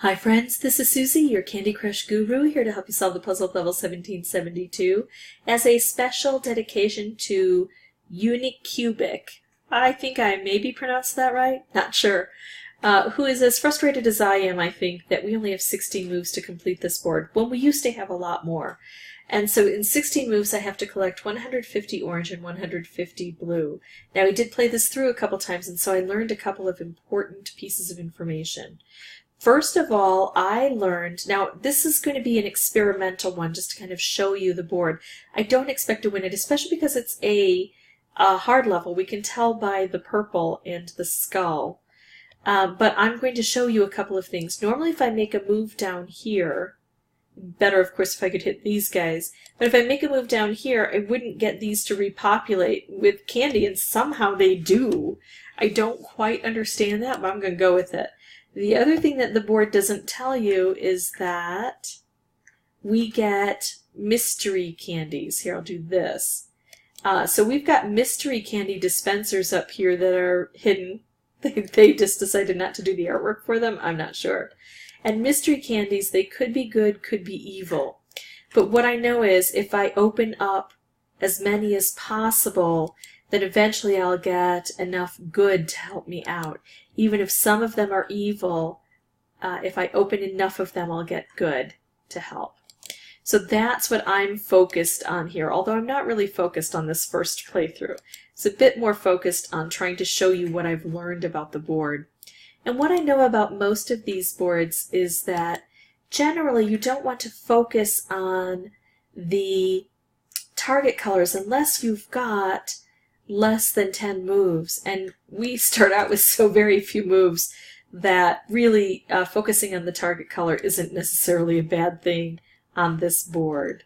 Hi friends, this is Susie, your Candy Crush guru, here to help you solve the puzzle of level 1772 as a special dedication to Unicubic. I think I maybe pronounced that right, not sure. Who is as frustrated as I am, I think, that we only have 16 moves to complete this board, when we used to have a lot more. And so in 16 moves I have to collect 150 orange and 150 blue. Now we did play this through a couple times, and so I learned a couple of important pieces of information. First of all, I learned, now this is going to be an experimental one just to kind of show you the board. I don't expect to win it, especially because it's a hard level. We can tell by the purple and the skull. But I'm going to show you a couple of things. Normally if I make a move down here, better of course if I could hit these guys, but if I make a move down here, I wouldn't get these to repopulate with candy, and somehow they do. I don't quite understand that, but I'm going to go with it. The other thing that the board doesn't tell you is that we get mystery candies. Here, I'll do this. So we've got mystery candy dispensers up here that are hidden. They just decided not to do the artwork for them. I'm not sure. And mystery candies, they could be good, could be evil. But what I know is if I open up as many as possible, then eventually I'll get enough good to help me out. Even if some of them are evil, if I open enough of them, I'll get good to help. So that's what I'm focused on here, although I'm not really focused on this first playthrough. It's a bit more focused on trying to show you what I've learned about the board. And what I know about most of these boards is that generally you don't want to focus on the target colors unless you've got less than 10 moves, and we start out with so very few moves that really focusing on the target color isn't necessarily a bad thing on this board.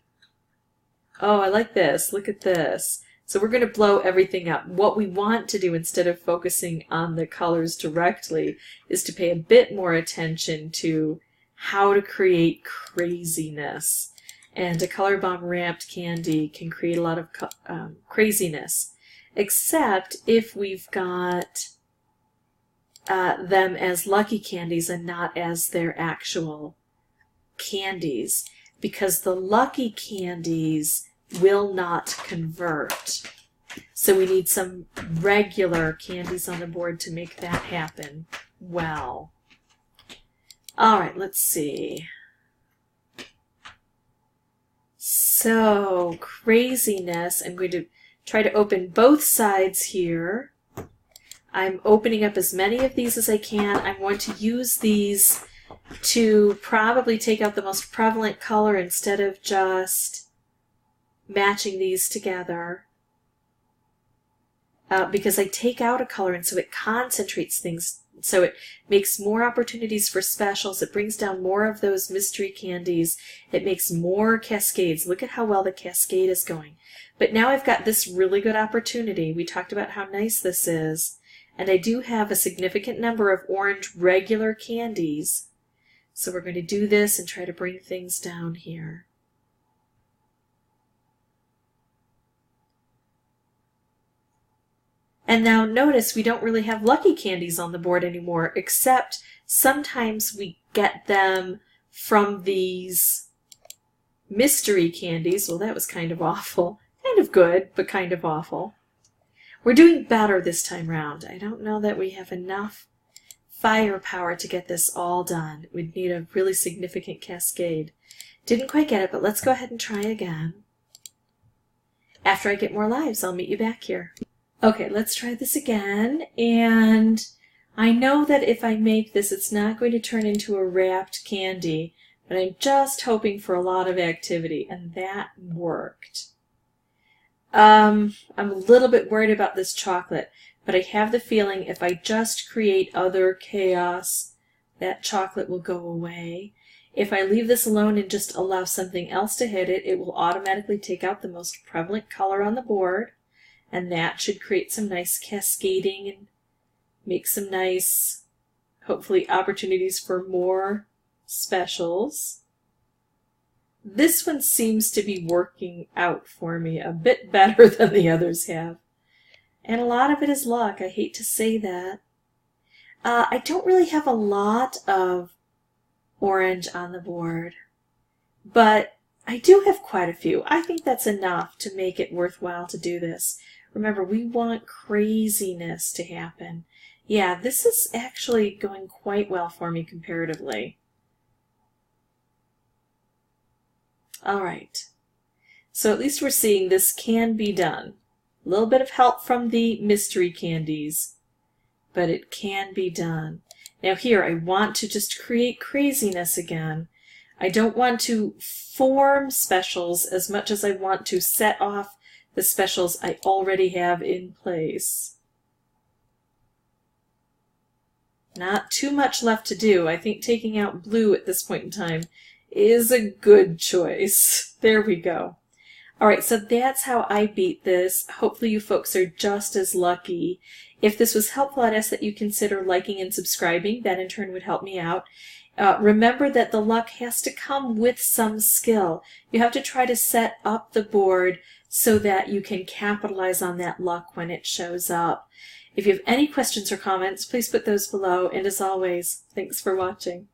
Oh, I like this. Look at this. So we're going to blow everything up. What we want to do instead of focusing on the colors directly is to pay a bit more attention to how to create craziness. And a color bomb wrapped candy can create a lot of craziness. Except if we've got them as lucky candies and not as their actual candies, because the lucky candies will not convert. So we need some regular candies on the board to make that happen well. Alright, let's see. So, craziness, I'm going to try to open both sides here. I'm opening up as many of these as I can. I'm going to use these to probably take out the most prevalent color instead of just matching these together. Because I take out a color, and so it concentrates things. So it makes more opportunities for specials. It brings down more of those mystery candies. It makes more cascades. Look at how well the cascade is going. But now I've got this really good opportunity. We talked about how nice this is. And I do have a significant number of orange regular candies. So we're going to do this and try to bring things down here. And now notice we don't really have lucky candies on the board anymore, except sometimes we get them from these mystery candies. Well, that was kind of awful. Kind of good, but kind of awful. We're doing better this time round. I don't know that we have enough firepower to get this all done. We'd need a really significant cascade. Didn't quite get it, but let's go ahead and try again. After I get more lives, I'll meet you back here. Okay, let's try this again, and I know that if I make this, it's not going to turn into a wrapped candy, but I'm just hoping for a lot of activity, and that worked. I'm a little bit worried about this chocolate, but I have the feeling if I just create other chaos, that chocolate will go away. If I leave this alone and just allow something else to hit it, it will automatically take out the most prevalent color on the board. And that should create some nice cascading and make some nice, hopefully, opportunities for more specials. This one seems to be working out for me a bit better than the others have. And a lot of it is luck. I hate to say that. I don't really have a lot of orange on the board. But I do have quite a few. I think that's enough to make it worthwhile to do this. Remember, we want craziness to happen. Yeah, this is actually going quite well for me comparatively. All right. So at least we're seeing this can be done. A little bit of help from the mystery candies, but it can be done. Now here, I want to just create craziness again. I don't want to form specials as much as I want to set off the specials I already have in place. Not too much left to do. I think taking out blue at this point in time is a good choice. There we go. Alright, so that's how I beat this. Hopefully you folks are just as lucky. If this was helpful, I'd ask that you consider liking and subscribing. That in turn would help me out. Remember that the luck has to come with some skill. You have to try to set up the board so that you can capitalize on that luck when it shows up. If you have any questions or comments, please put those below. And as always, thanks for watching.